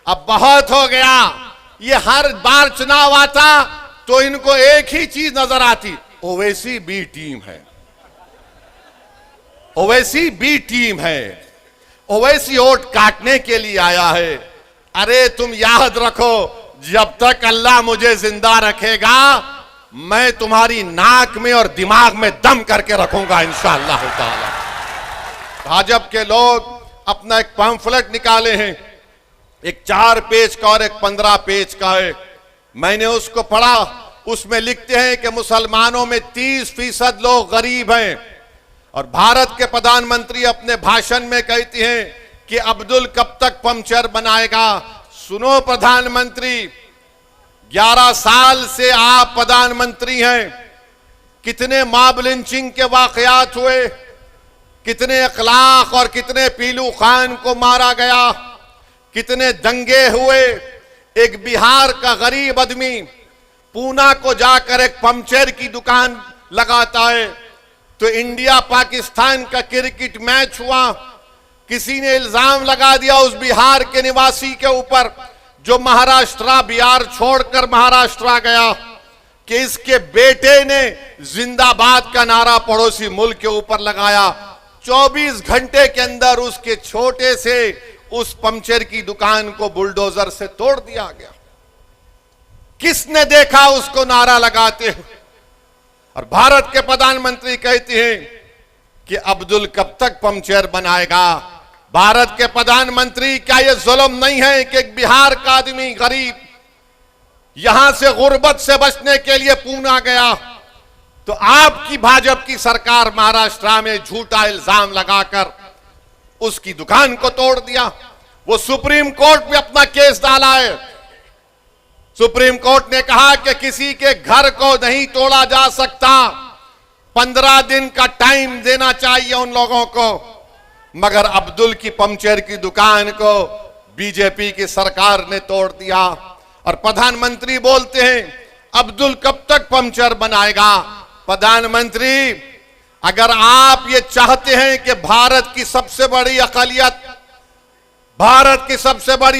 अब बहुत हो गया। ये हर बार चुनाव आता तो इनको एक ही चीज नजर आती, ओवैसी बी टीम है, ओवैसी बी टीम है, ओवैसी वोट काटने के लिए आया है। अरे तुम याद रखो, जब तक अल्लाह मुझे जिंदा रखेगा मैं तुम्हारी नाक में और दिमाग में दम करके रखूंगा इंशाअल्लाह ताला। भाजपा के लोग अपना एक पैम्फलेट निकाले हैं, एक 4 पेज का और एक 15 पेज का है। मैंने उसको पढ़ा। उसमें लिखते हैं कि मुसलमानों में 30% लोग गरीब हैं। और भारत के प्रधानमंत्री अपने भाषण में कहती हैं कि अब्दुल कब तक पंक्चर बनाएगा। सुनो प्रधानमंत्री, 11 साल से आप प्रधानमंत्री हैं, कितने मॉब लिंचिंग के वाकयात हुए, कितने अखलाक और कितने पीलू खान को मारा गया, कितने दंगे हुए। एक बिहार का गरीब आदमी पूना को जाकर एक पंक्चर की दुकान लगाता है तो इंडिया पाकिस्तान का क्रिकेट मैच हुआ, किसी ने इल्जाम लगा दिया उस बिहार के निवासी के ऊपर जो महाराष्ट्र बिहार छोड़कर महाराष्ट्र गया कि इसके बेटे ने जिंदाबाद का नारा पड़ोसी मुल्क के ऊपर लगाया। 24 घंटे के अंदर उसके छोटे से उस पंक्चर की दुकान को बुलडोजर से तोड़ दिया गया। किसने देखा उसको नारा लगाते हैं? और भारत के प्रधानमंत्री कहते हैं कि अब्दुल कब तक पंक्चर बनाएगा। भारत के प्रधानमंत्री, क्या यह जुल्म नहीं है कि एक बिहार का आदमी गरीब यहां से गुर्बत से बचने के लिए पूना गया तो आपकी भाजपा की सरकार महाराष्ट्र में झूठा इल्जाम लगाकर उसकी दुकान को तोड़ दिया। वो सुप्रीम कोर्ट में अपना केस डाला है। सुप्रीम कोर्ट ने कहा कि किसी के घर को नहीं तोड़ा जा सकता, 15 दिन का टाइम देना चाहिए उन लोगों को। मगर अब्दुल की पंक्चर की दुकान को बीजेपी की सरकार ने तोड़ दिया। और प्रधानमंत्री बोलते हैं अब्दुल कब तक पंक्चर बनाएगा। प्रधानमंत्री, अगर आप ये चाहते हैं कि भारत की सबसे बड़ी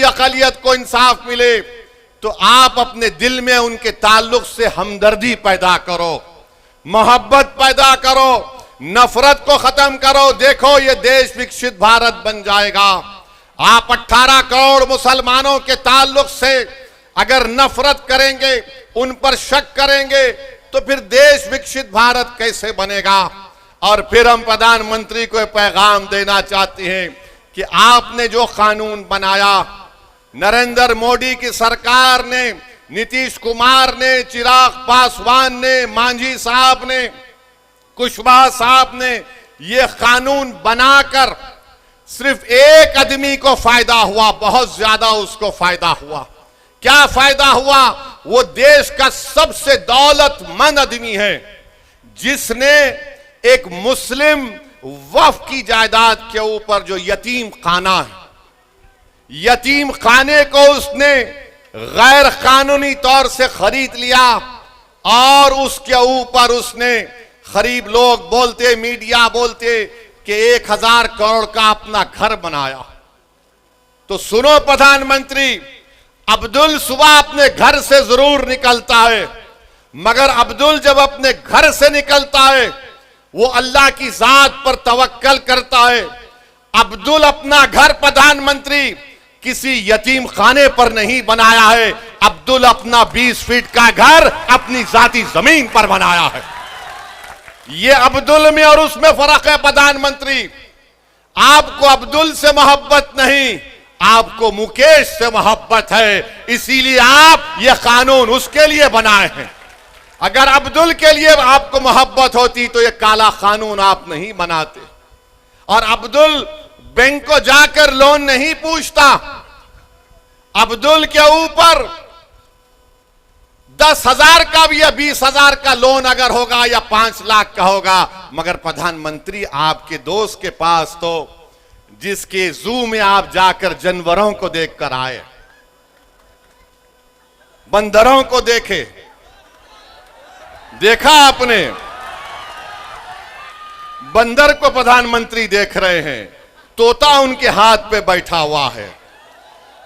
अक़लियत को इंसाफ मिले तो आप अपने दिल में उनके ताल्लुक से हमदर्दी पैदा करो, मोहब्बत पैदा करो, नफरत को खत्म करो। देखो ये देश विकसित भारत बन जाएगा। आप 18 करोड़ मुसलमानों के ताल्लुक से अगर नफरत करेंगे, उन पर शक करेंगे तो फिर देश विकसित भारत कैसे बनेगा। और फिर हम प्रधानमंत्री को पैगाम देना चाहते हैं कि आपने जो कानून बनाया, नरेंद्र मोदी की सरकार ने, नीतीश कुमार ने, चिराग पासवान ने, मांझी साहब ने, कुशवाहा साहब ने ये कानून बनाकर सिर्फ एक आदमी को फायदा हुआ, बहुत ज्यादा उसको फायदा हुआ। क्या फायदा हुआ? वो देश का सबसे दौलतमंद आदमी है जिसने एक मुस्लिम वक्फ की जायदाद के ऊपर जो यतीम खाना है, यतीम खाने को उसने गैर कानूनी तौर से खरीद लिया और उसके ऊपर उसने गरीब लोग बोलते, मीडिया बोलते कि 1000 करोड़ का अपना घर बनाया। तो सुनो प्रधानमंत्री, अब्दुल सुबह अपने घर से जरूर निकलता है, मगर अब्दुल जब अपने घर से निकलता है वो अल्लाह की जात पर तवक्कल करता है। अब्दुल अपना घर प्रधानमंत्री किसी यतीम खाने पर नहीं बनाया है, अब्दुल अपना 20 फीट का घर अपनी जाती जमीन पर बनाया है। ये अब्दुल में और उसमें फर्क है। प्रधानमंत्री, आपको अब्दुल से मोहब्बत नहीं, आपको मुकेश से मोहब्बत है, इसीलिए आप ये कानून उसके लिए बनाए हैं। अगर अब्दुल के लिए आपको मोहब्बत होती तो ये काला कानून आप नहीं बनाते। और अब्दुल बैंक को जाकर लोन नहीं पूछता। अब्दुल के ऊपर 10,000 का भी या 20,000 का लोन अगर होगा या 5 लाख का होगा, मगर प्रधानमंत्री आपके दोस्त के पास तो जिसके जू में आप जाकर जानवरों को देखकर आए, बंदरों को देखे, देखा आपने? बंदर को प्रधानमंत्री देख रहे हैं, तोता उनके हाथ पे बैठा हुआ है।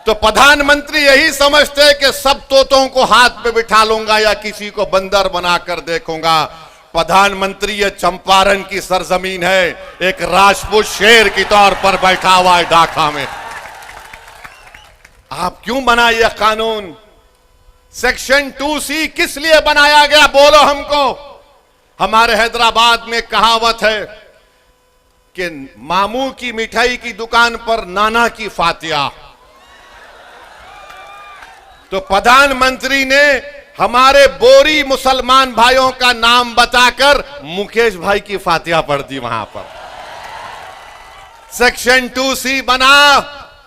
तो प्रधानमंत्री यही समझते कि सब तोतों को हाथ पे बिठा लूंगा या किसी को बंदर बनाकर देखूंगा। प्रधानमंत्री ये चंपारण की सरजमीन है, एक राजपूत शेर की तौर पर बैठा हुआ है ढाका में। आप क्यों बनाए यह कानून? सेक्शन 2C किस लिए बनाया गया, बोलो हमको। हमारे हैदराबाद में कहावत है कि मामू की मिठाई की दुकान पर नाना की फातिया। तो प्रधानमंत्री ने हमारे बोरी मुसलमान भाइयों का नाम बताकर मुकेश भाई की फातिया पढ़ दी वहां पर। सेक्शन 2C बना,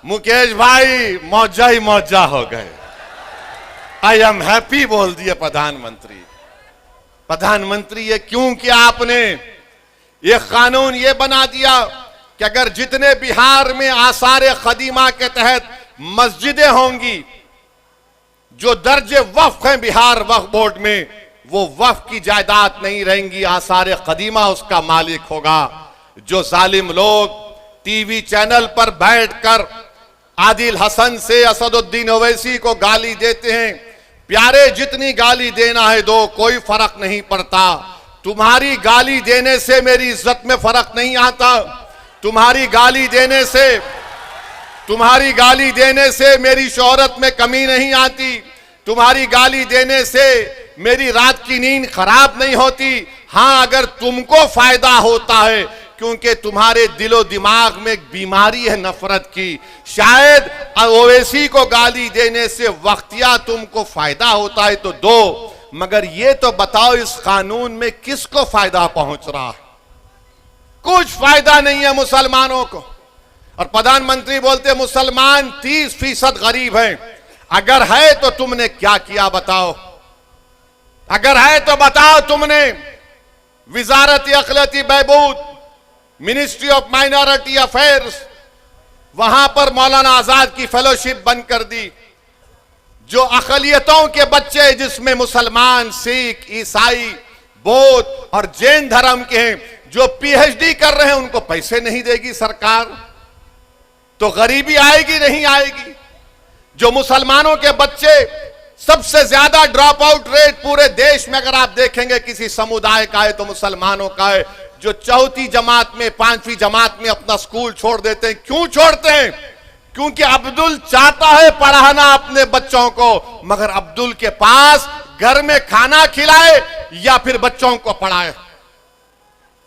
मुकेश भाई मौजा ही मौजा हो गए। आई एम हैप्पी बोल दिए प्रधानमंत्री। प्रधानमंत्री ये क्यों किया आपने? ये कानून ये बना दिया कि अगर जितने बिहार में आसार खदीमा के तहत मस्जिदें होंगी, जो दर्जे वक्फ हैं बिहार वक्फ बोर्ड में, वो वक्फ की जायदाद नहीं रहेंगी, आसार कदीमा उसका मालिक होगा। जो जालिम लोग टीवी चैनल पर बैठकर आदिल हसन से असदुद्दीन ओवैसी को गाली देते हैं, प्यारे जितनी गाली देना है दो, कोई फर्क नहीं पड़ता। तुम्हारी गाली देने से मेरी इज्जत में फर्क नहीं आता, तुम्हारी गाली देने से मेरी शोहरत में कमी नहीं आती, तुम्हारी गाली देने से मेरी रात की नींद खराब नहीं होती। हां, अगर तुमको फायदा होता है, क्योंकि तुम्हारे दिलो दिमाग में एक बीमारी है नफरत की, शायद ओवैसी को गाली देने से वक्तिया तुमको फायदा होता है तो दो, मगर ये तो बताओ इस कानून में किसको फायदा पहुंच रहा है? कुछ फायदा नहीं है मुसलमानों को। और प्रधानमंत्री बोलते मुसलमान 30% गरीब हैं। अगर है तो तुमने क्या किया बताओ? अगर है तो बताओ तुमने। विजारत अखिलती बहबूद, मिनिस्ट्री ऑफ माइनॉरिटी अफेयर्स, वहां पर मौलाना आजाद की फेलोशिप बंद कर दी। जो अकलियतों के बच्चे जिसमें मुसलमान, सिख, ईसाई, बौद्ध और जैन धर्म के हैं, जो पीएचडी कर रहे हैं, उनको पैसे नहीं देगी सरकार, तो गरीबी आएगी नहीं आएगी। जो मुसलमानों के बच्चे, सबसे ज्यादा ड्रॉप आउट रेट पूरे देश में अगर आप देखेंगे किसी समुदाय का है तो मुसलमानों का है। जो चौथी जमात में, 5वीं जमात में अपना स्कूल छोड़ देते हैं, क्यों छोड़ते हैं? क्योंकि अब्दुल चाहता है पढ़ाना अपने बच्चों को, मगर अब्दुल के पास घर में खाना खिलाए या फिर बच्चों को पढ़ाए।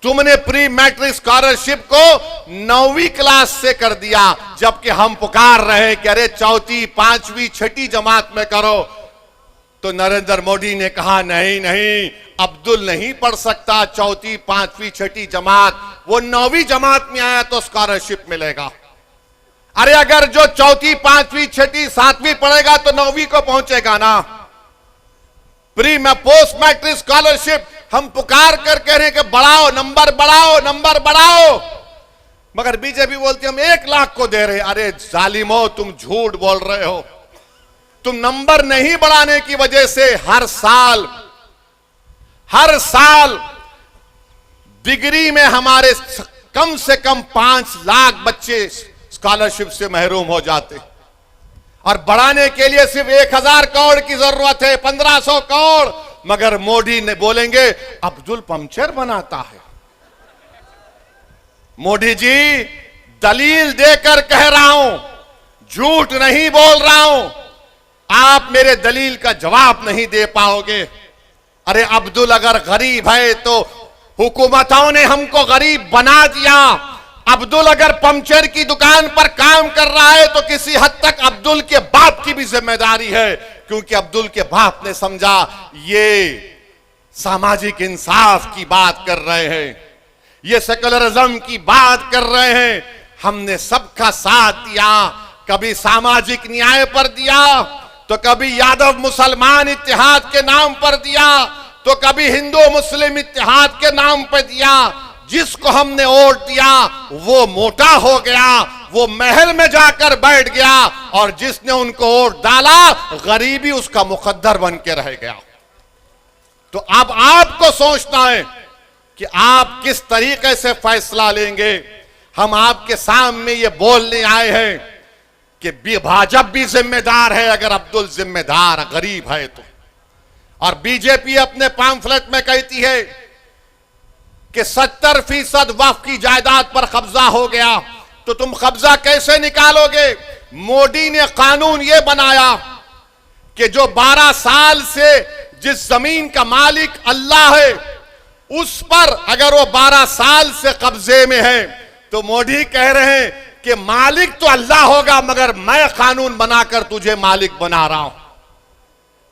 तुमने प्री मैट्रिक स्कॉलरशिप को 9वीं क्लास से कर दिया, जबकि हम पुकार रहे कि अरे चौथी, 5वीं, 6ठी जमात में करो। तो नरेंद्र मोदी ने कहा नहीं नहीं, अब्दुल नहीं पढ़ सकता चौथी, 5वीं, 6ठी जमात, वो 9वीं जमात में आया तो स्कॉलरशिप मिलेगा। अरे अगर जो चौथी, 5वीं, 6ठी, 7वीं पढ़ेगा तो 9वीं को पहुंचेगा ना। प्री में पोस्ट मैट्रिक स्कॉलरशिप हम पुकार कर कह रहे हैं कि बढ़ाओ, नंबर बढ़ाओ, नंबर बढ़ाओ, मगर बीजेपी बोलती हम 1 लाख को दे रहे हैं। अरे जालिमो, तुम झूठ बोल रहे हो। तुम नंबर नहीं बढ़ाने की वजह से हर साल डिग्री में हमारे कम से कम 5 लाख बच्चे स्कॉलरशिप से महरूम हो जाते, और बढ़ाने के लिए सिर्फ 1000 करोड़ की जरूरत है, 1500 करोड़। मगर मोदी ने बोलेंगे अब्दुल पंक्चर बनाता है। मोदी जी, दलील देकर कह रहा हूं, झूठ नहीं बोल रहा हूं। आप मेरे दलील का जवाब नहीं दे पाओगे। अरे अब्दुल अगर गरीब है तो हुकूमतों ने हमको गरीब बना दिया। अब्दुल अगर पंक्चर की दुकान पर काम कर रहा है तो किसी हद तक अब्दुल के बाप की भी जिम्मेदारी है, क्योंकि अब्दुल के बाप ने समझा ये सामाजिक इंसाफ की बात कर रहे हैं, ये सेकुलरिज्म की बात कर रहे हैं। हमने सबका साथ दिया, कभी सामाजिक न्याय पर दिया, तो कभी यादव मुसलमान इत्तेहाद के नाम पर दिया, तो कभी हिंदू मुस्लिम इत्तेहाद के नाम पर दिया। जिसको हमने वोट दिया वो मोटा हो गया, वो महल में जाकर बैठ गया, और जिसने उनको वोट डाला गरीबी उसका मुकद्दर बन के रह गया। तो अब आपको सोचना है कि आप किस तरीके से फैसला लेंगे। हम आपके सामने ये बोलने आए हैं कि भाजपा भी जिम्मेदार है अगर अब्दुल जिम्मेदार गरीब है तो। और बीजेपी अपने पैम्फलेट में कहती है कि 70% वक्फ की जायदाद पर कब्जा हो गया, तो तुम कब्जा कैसे निकालोगे? मोदी ने कानून यह बनाया कि जो 12 साल से जिस जमीन का मालिक अल्लाह है उस पर अगर वो 12 साल से कब्जे में है तो मोदी कह रहे हैं कि मालिक तो अल्लाह होगा मगर मैं कानून बनाकर तुझे मालिक बना रहा हूं।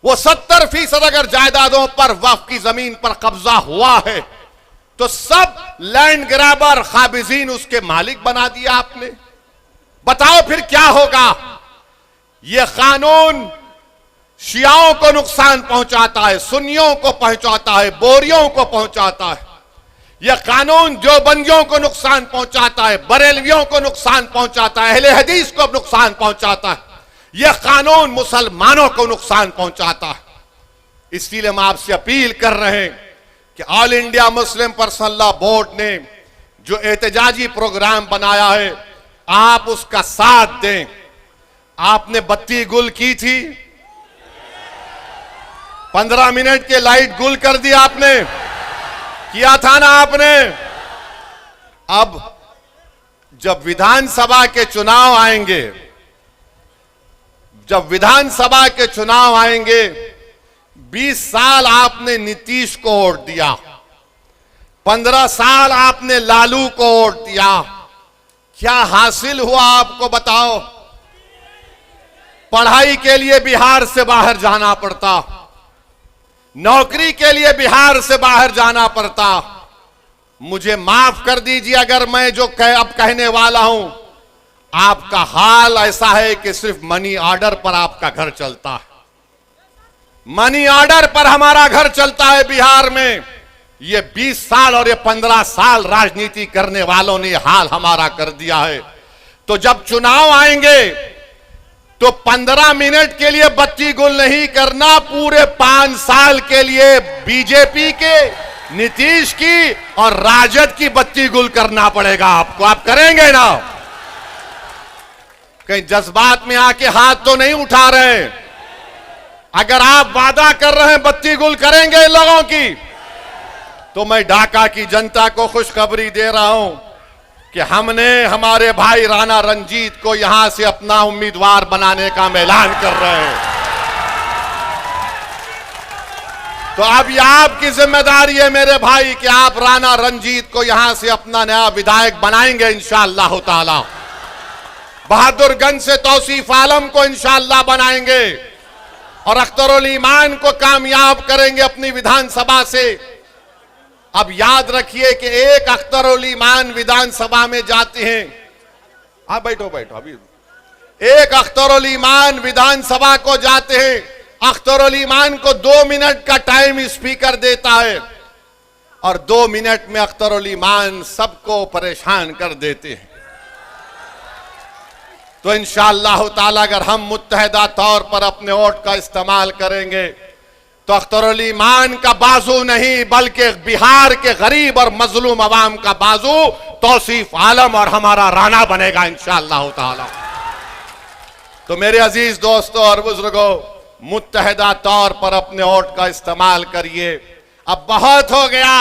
वो 70% अगर जायदादों पर वक्फ की जमीन पर कब्जा हुआ है तो सब लैंड ग्रैबर काबिजीन उसके मालिक बना दिया आपने। बताओ फिर क्या होगा? यह कानून शियाओं को नुकसान पहुंचाता है, सुन्नियों को पहुंचाता है, बोरियों को पहुंचाता है। यह कानून देवबंदियों को नुकसान पहुंचाता है, बरेलवियों को नुकसान पहुंचाता है, अहले हदीस को नुकसान पहुंचाता है। यह कानून मुसलमानों को नुकसान पहुंचाता है। इसलिए हम आपसे अपील कर रहे हैं कि all India Muslim personal law board ने जो एहतजाजी प्रोग्राम बनाया है आप उसका साथ दें। आपने बत्ती गुल की थी, 15 मिनट के लाइट गुल कर दी आपने, किया था ना आपने। अब जब विधानसभा के चुनाव आएंगे, जब विधानसभा के चुनाव आएंगे, 20 साल आपने नीतीश को वोट दिया, 15 साल आपने लालू को वोट दिया, क्या हासिल हुआ आपको बताओ? पढ़ाई के लिए बिहार से बाहर जाना पड़ता, नौकरी के लिए बिहार से बाहर जाना पड़ता। मुझे माफ कर दीजिए अगर मैं जो अब कहने वाला हूं, आपका हाल ऐसा है कि सिर्फ मनी ऑर्डर पर आपका घर चलता है। मनी ऑर्डर पर हमारा घर चलता है बिहार में। ये 20 साल और ये 15 साल राजनीति करने वालों ने हाल हमारा कर दिया है। तो जब चुनाव आएंगे तो 15 मिनट के लिए बत्ती गुल नहीं करना, पूरे 5 साल के लिए बीजेपी के, नीतीश की और राजद की बत्ती गुल करना पड़ेगा आपको। आप करेंगे ना? कहीं जज्बात में आके हाथ तो नहीं उठा रहे? अगर आप वादा कर रहे हैं बत्ती गुल करेंगे इन लोगों की, तो मैं ढाका की जनता को खुशखबरी दे रहा हूं कि हमने हमारे भाई राणा रंजीत को यहां से अपना उम्मीदवार बनाने का ऐलान कर रहे हैं। तो अब यह आपकी जिम्मेदारी है मेरे भाई कि आप राणा रंजीत को यहां से अपना नया विधायक बनाएंगे इंशाअल्लाह ताला। बहादुरगंज से तौसीफ आलम को इंशाअल्लाह बनाएंगे और अख्तरुल ईमान को कामयाब करेंगे अपनी विधानसभा से। अब याद रखिए कि एक अख्तरुल ईमान विधानसभा में जाते हैं, आप बैठो बैठो, अभी एक अख्तरुल ईमान विधानसभा को जाते हैं, अख्तरुल ईमान को 2 मिनट का टाइम स्पीकर देता है और 2 मिनट में अख्तरुल ईमान सबको परेशान कर देते हैं। तो इंशाअल्लाह ताला अगर हम मुत्तहदा तौर पर अपने वोट का इस्तेमाल करेंगे तो अख्तरुल ईमान का बाजू नहीं बल्कि बिहार के गरीब और मजलूम अवाम का बाजू तौसीफ आलम और हमारा राणा बनेगा इंशाअल्लाह ताला। तो मेरे अजीज दोस्तों और बुजुर्गों, मुत्तहदा तौर पर अपने वोट का इस्तेमाल करिए। अब बहुत हो गया,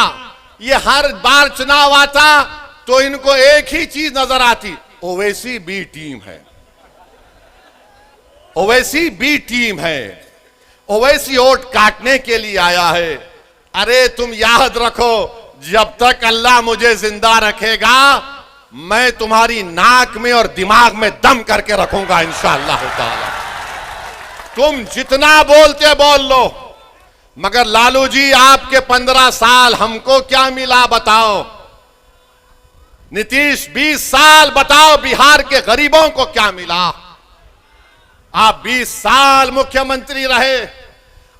ये हर बार चुनाव आता तो इनको एक ही चीज नजर आती, ओवैसी बी टीम है, ओवैसी बी टीम है, ओवैसी वोट काटने के लिए आया है। अरे तुम याद रखो, जब तक अल्लाह मुझे जिंदा रखेगा मैं तुम्हारी नाक में और दिमाग में दम करके रखूंगा इंशाअल्लाह ताला। तुम जितना बोलते बोल लो, मगर लालू जी आपके 15 साल हमको क्या मिला बताओ? नीतीश 20 साल बताओ बिहार के गरीबों को क्या मिला? आप 20 साल मुख्यमंत्री रहे।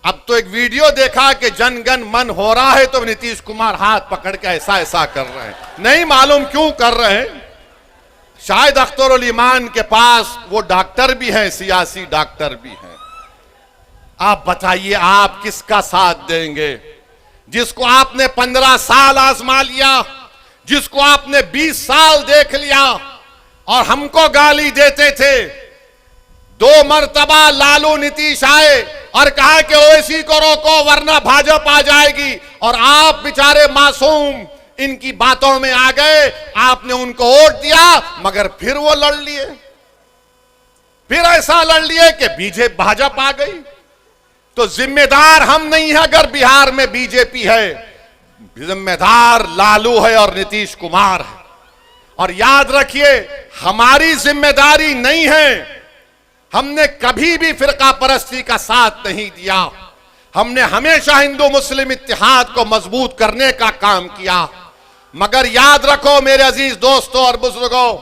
अब तो एक वीडियो देखा कि जनगण मन हो रहा है तो नीतीश कुमार हाथ पकड़ के ऐसा ऐसा कर रहे हैं, नहीं मालूम क्यों कर रहे हैं। शायद अख्तरुल ईमान के पास वो डॉक्टर भी हैं, सियासी डॉक्टर भी हैं। आप बताइए आप किसका साथ देंगे? जिसको आपने 15 साल आजमा लिया, जिसको आपने 20 साल देख लिया और हमको गाली देते थे 2 मरतबा लालू नीतीश आए और कहा कि ओवैसी को रोको वरना भाजपा आ जाएगी, और आप बेचारे मासूम इनकी बातों में आ गए, आपने उनको वोट दिया, मगर फिर वो लड़ लिए, फिर ऐसा लड़ लिए कि बीजेपी भाजपा आ गई। तो जिम्मेदार हम नहीं है अगर बिहार में बीजेपी है, जिम्मेदार लालू है और नीतीश कुमार है। और याद रखिए, हमारी जिम्मेदारी नहीं है, हमने कभी भी फिरका परस्ती का साथ नहीं दिया, हमने हमेशा हिंदू मुस्लिम इत्तेहाद को मजबूत करने का काम किया। मगर याद रखो मेरे अजीज दोस्तों और बुजुर्गों,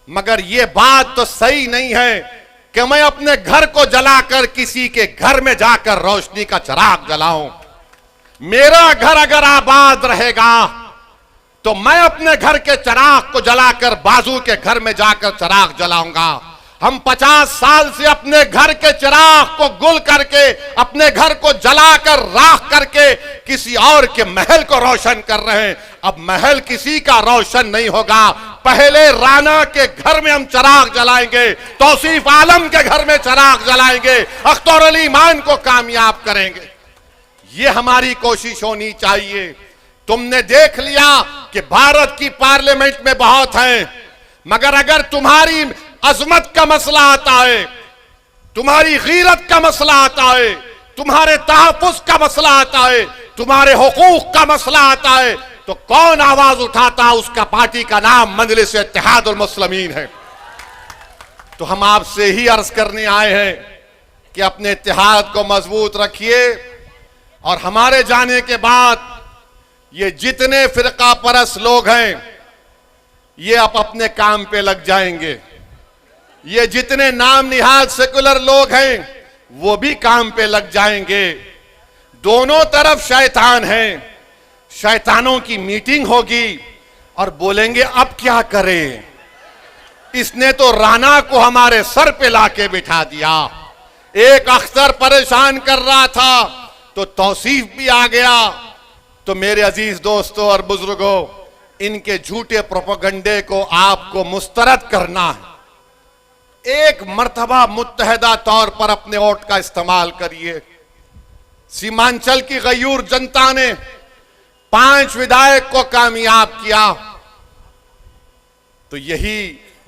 मगर यह बात तो सही नहीं है कि मैं अपने घर को जलाकर किसी के घर में जाकर रोशनी का चिराग जलाऊं। मेरा घर अगर आबाद रहेगा तो मैं अपने घर के चिराग को जलाकर बाजू के घर में जाकर चिराग जलाऊंगा। हम 50 साल से अपने घर के चिराग को गुल करके, अपने घर को जलाकर राख करके किसी और के महल को रोशन कर रहे हैं। अब महल किसी का रोशन नहीं होगा, पहले राना के घर में हम चिराग जलाएंगे, तौसीफ आलम के घर में चिराग जलाएंगे, अख्तर अली मान को कामयाब करेंगे। ये हमारी कोशिश होनी चाहिए। तुमने देख लिया कि भारत की पार्लियामेंट में बहुत है, मगर अगर तुम्हारी अजमत का मसला आता है, तुम्हारी गीरत का मसला आता है, तुम्हारे तहफ्फुज़ का मसला आता है, तुम्हारे हुकूक का मसला आता है, तो कौन आवाज उठाता? उसका पार्टी का नाम मजलिस इत्तेहादुल मुस्लिमीन है। तो हम आपसे ही अर्ज करने आए हैं कि अपने इत्तेहाद को मजबूत रखिए, और हमारे जाने के बाद ये जितने फिरका परस्त लोग हैं ये अब अपने काम पे लग जाएंगे। ये जितने नाम निहाद सेकुलर लोग हैं वो भी काम पे लग जाएंगे। दोनों तरफ शैतान हैं, शैतानों की मीटिंग होगी और बोलेंगे अब क्या करें, इसने तो राना को हमारे सर पे लाके बिठा दिया। एक अख्तर परेशान कर रहा था तो तौसीफ भी आ गया। तो मेरे अजीज दोस्तों और बुजुर्गों, इनके झूठे प्रोपेगेंडे को आपको मुस्तरद करना है। एक मर्तबा मुत्तहदा तौर पर अपने वोट का इस्तेमाल करिए। सीमांचल की गयूर जनता ने 5 विधायक को कामयाब किया, तो यही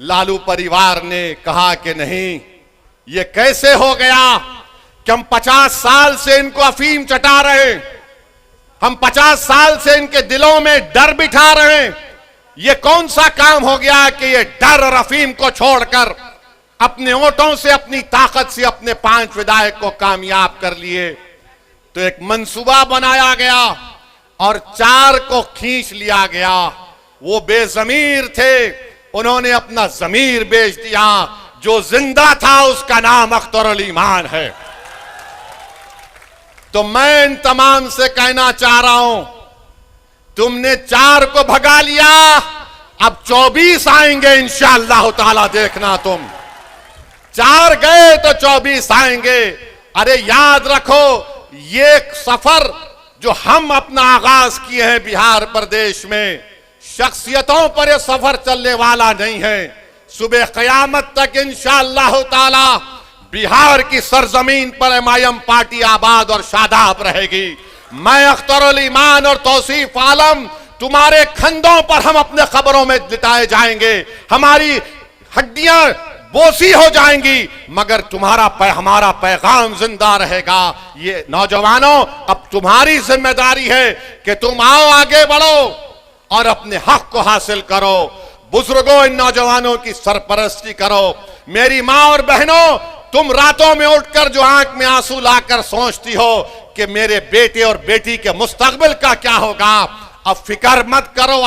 लालू परिवार ने कहा कि नहीं, ये कैसे हो गया कि हम 50 साल से इनको अफीम चटा रहे, हम 50 साल से इनके दिलों में डर बिठा रहे हैं। ये कौन सा काम हो गया कि ये डर और अफीम को छोड़कर अपने वोटों से, अपनी ताकत से अपने 5 विधायक को कामयाब कर लिए। तो एक मंसूबा बनाया गया और 4 को खींच लिया गया। वो बेजमीर थे, उन्होंने अपना जमीर बेच दिया। जो जिंदा था उसका नाम अख्तर अली मान है। तो मैं इन तमाम से कहना चाह रहा हूं, तुमने 4 को भगा लिया, अब 24 आएंगे इंशाअल्लाह ताला, देखना तुम। 4 गए तो 24 आएंगे। अरे याद रखो, ये सफर जो हम अपना आगाज किए हैं बिहार प्रदेश में, शख्सियतों पर यह सफर चलने वाला नहीं है। सुबह क़यामत तक इंशाअल्लाह ताला बिहार की सरजमीन पर एमआईएम पार्टी आबाद और शादाब रहेगी। मैं अख्तर अली मान और तौसीफ आलम, तुम्हारे खंदों पर हम अपने खबरों में लिटाए जाएंगे, हमारी हड्डियां बोसी हो जाएंगी, मगर हमारा पैगाम जिंदा रहेगा। ये नौजवानों, अब तुम्हारी जिम्मेदारी है कि तुम आओ, आगे बढ़ो और अपने हक को हासिल करो। बुजुर्गों, इन नौजवानों की सरपरस्ती करो। मेरी माँ और बहनों, तुम रातों में उठकर जो आंख में आंसू लाकर सोचती हो कि मेरे बेटे और बेटी के मुस्तकबिल का क्या होगा, अब फिक्र मत करो।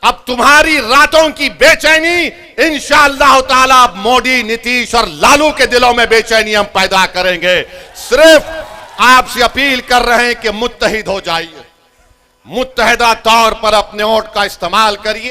अब तुम्हारी रातों की बेचैनी इंशाअल्लाह ताला मोदी, नीतीश और लालू के दिलों में बेचैनी हम पैदा करेंगे। सिर्फ आपसे अपील कर रहे हैं कि मुत्तहिद हो जाइए, मुत्तहिदा तौर पर अपने वोट का इस्तेमाल करिए।